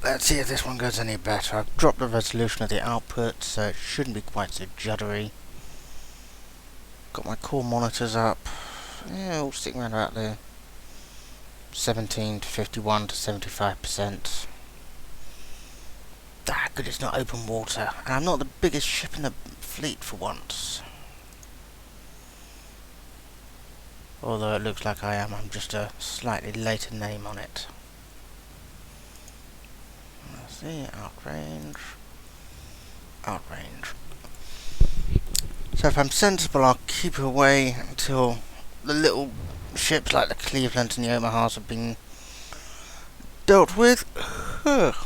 Let's see if this one goes any better. I've dropped the resolution of the output, so it shouldn't be quite so juddery. Got my core monitors up. Yeah, all sticking around about there. 17 to 51 to 75%. Ah, good, it's not open water. And I'm not the biggest ship in the fleet for once. Although it looks like I am, I'm just a slightly later name on it. Let's see, outrange. Outrange. So if I'm sensible, I'll keep away until the little ships like the Cleveland and the Omahas have been dealt with. Let's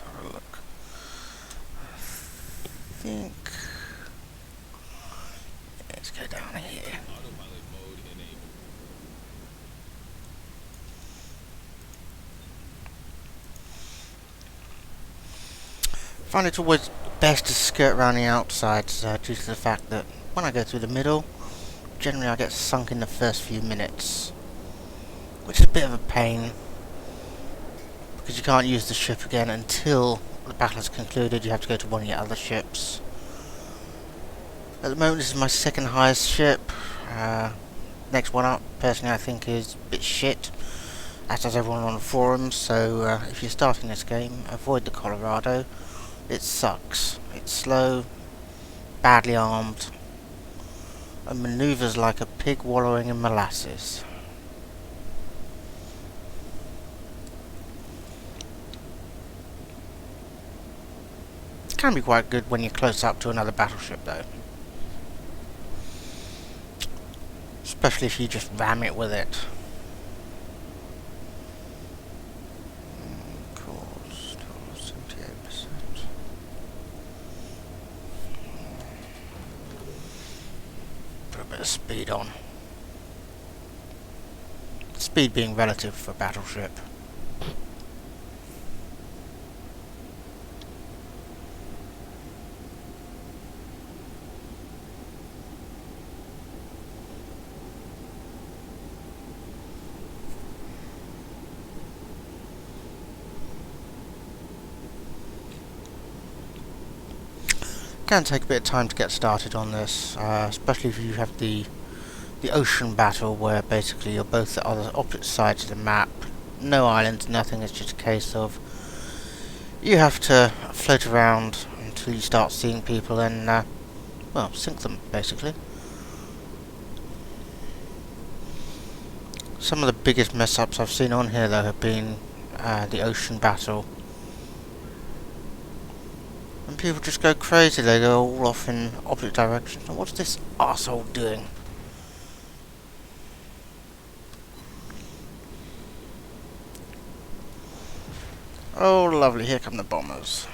have a look. I think... Let's go down here. I find it's always best to skirt around the outsides due to the fact that when I go through the middle, generally I get sunk in the first few minutes, which is a bit of a pain because you can't use the ship again until the battle is concluded. You have to go to one of your other ships. At the moment this is my second highest ship. Next one up personally I think is a bit shit, as does everyone on the forums, so if you're starting this game, avoid the Colorado. It sucks. It's slow, badly armed, and manoeuvres like a pig wallowing in molasses. It can be quite good when you're close up to another battleship though. Especially if you just ram it with it. Course, 78%. Put a bit of speed on. Speed being relative for battleship. Can take a bit of time to get started on this, especially if you have the ocean battle where basically you're both at opposite sides of the map, no islands, nothing. It's just a case of you have to float around until you start seeing people and well, sink them basically. Some of the biggest mess ups I've seen on here though have been the ocean battle. And people just go crazy, they go all off in opposite directions. What's this arsehole doing? Oh lovely, here come the bombers.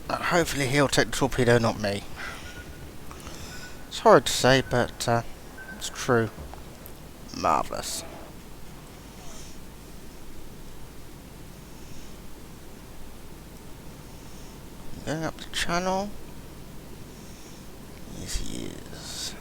Hopefully he'll take the torpedo, not me. It's hard to say, but it's true. Marvellous. Going up the channel. Yes, he is.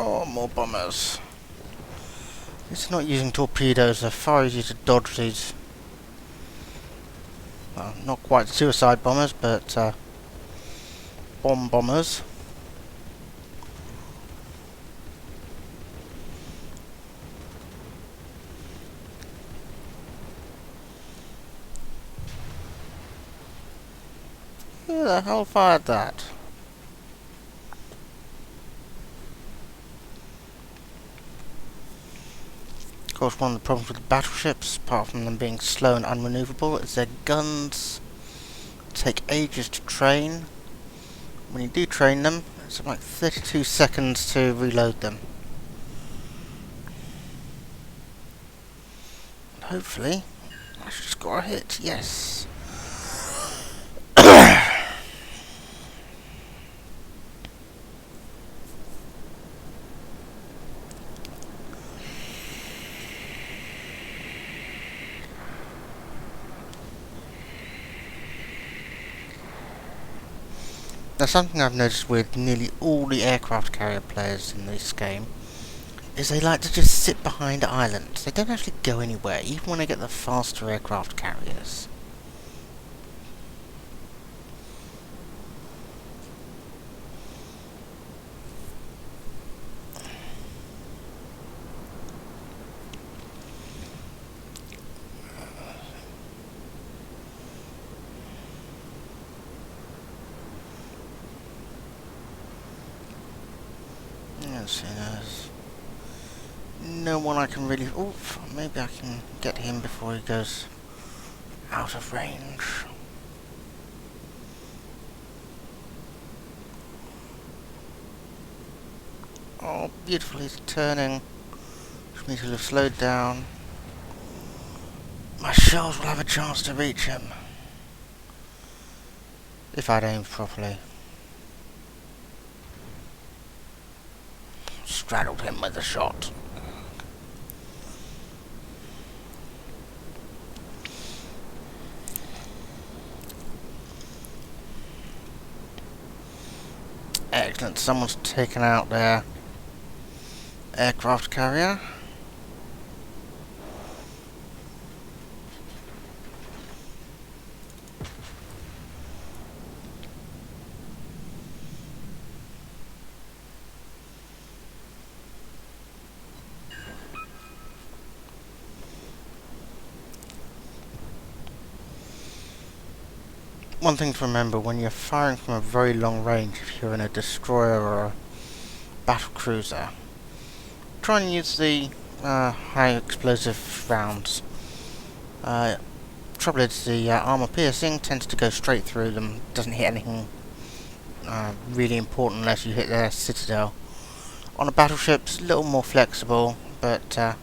Oh, more bombers. It's not using torpedoes, they're far easier to dodge these. Well, not quite suicide bombers, but bomb bombers. Who the hell fired that? Of course, one of the problems with the battleships, apart from them being slow and unmaneuverable, is their guns take ages to train. When you do train them, it's like 32 seconds to reload them. hopefully I should score a hit. Yes. Now, something I've noticed with nearly all the aircraft carrier players in this game is they like to just sit behind islands. They don't actually go anywhere, even when they get the faster aircraft carriers. Let's see, there's no one I can really... Oof, maybe I can get him before he goes out of range. Oh, beautiful, he's turning. Which means he'll have slowed down. My shells will have a chance to reach him. If I'd aimed properly. Straddled him with a shot. Excellent, someone's taken out their aircraft carrier. One thing to remember, when you're firing from a very long range, if you're in a destroyer or a battle cruiser, try and use the high explosive rounds. Trouble is, the armor piercing tends to go straight through them, doesn't hit anything really important unless you hit their citadel. On a battleship, it's a little more flexible, but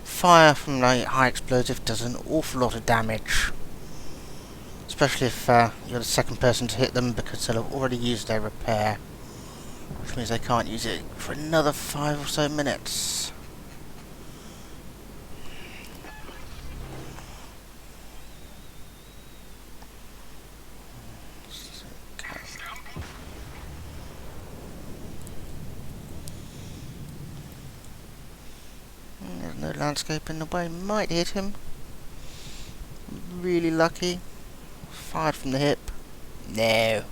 fire from the high explosive does an awful lot of damage. Especially if you're the second person to hit them, because they'll have already used their repair. Which means they can't use it for another 5 or so minutes. There's no landscape in the way. Might hit him. Really lucky. Fired from the hip. No.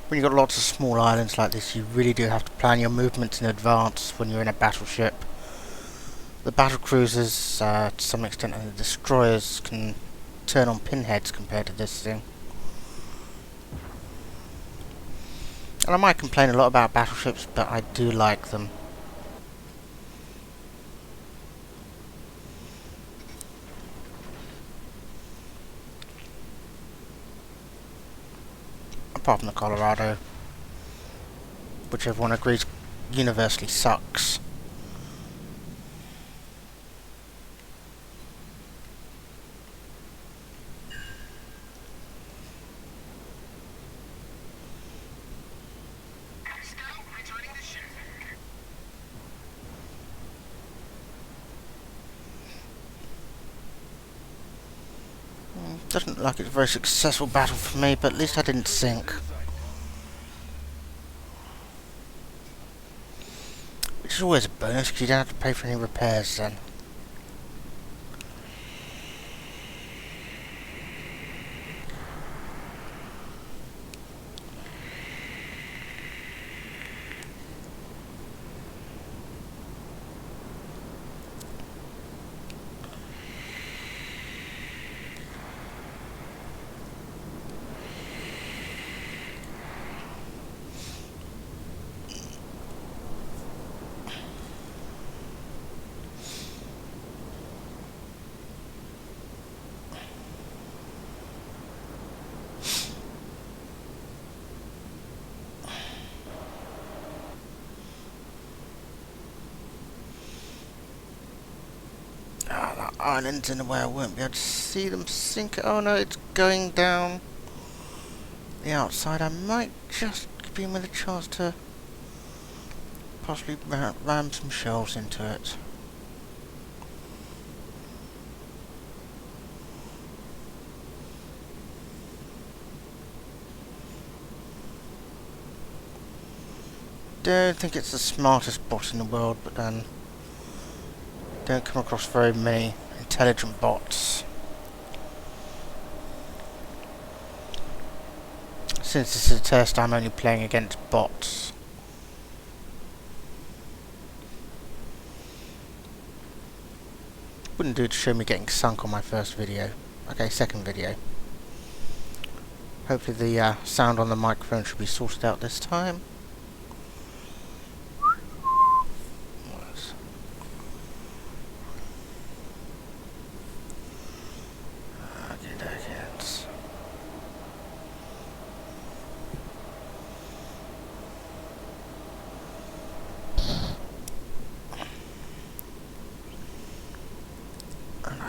When you've got lots of small islands like this, you really do have to plan your movements in advance when you're in a battleship. The battle cruisers, to some extent, and the destroyers can turn on pinheads compared to this thing. And I might complain a lot about battleships, but I do like them. Apart from the Colorado, which everyone agrees universally sucks. Doesn't look like it's a very successful battle for me, but at least I didn't sink. Which is always a bonus, because you don't have to pay for any repairs then. islands in a way I won't be able to see them sink. Oh no, it's going down the outside. I might just give him a chance to possibly ram some shells into it. Don't think it's the smartest bot in the world, but then don't come across very many intelligent bots. Since this is a test, I'm only playing against bots. Wouldn't do to show me getting sunk on my first video. Okay, second video. Hopefully the sound on the microphone should be sorted out this time.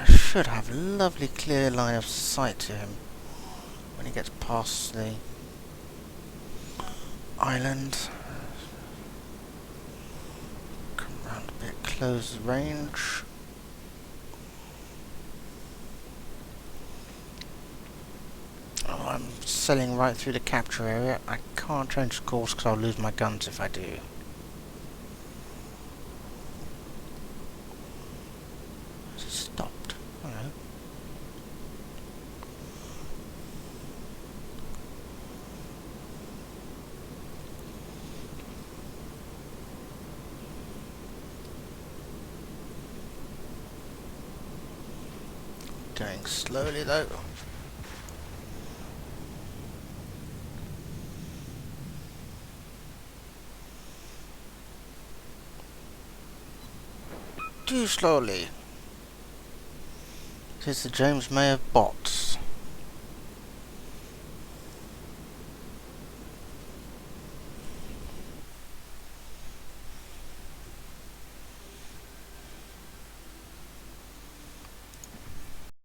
Should have a lovely clear line of sight to him when he gets past the island. Come round a bit, close range. Oh, I'm sailing right through the capture area. I can't change course because I'll lose my guns if I do. Stopped. Hello. Going slowly though. Too slowly. It is the James May of bots.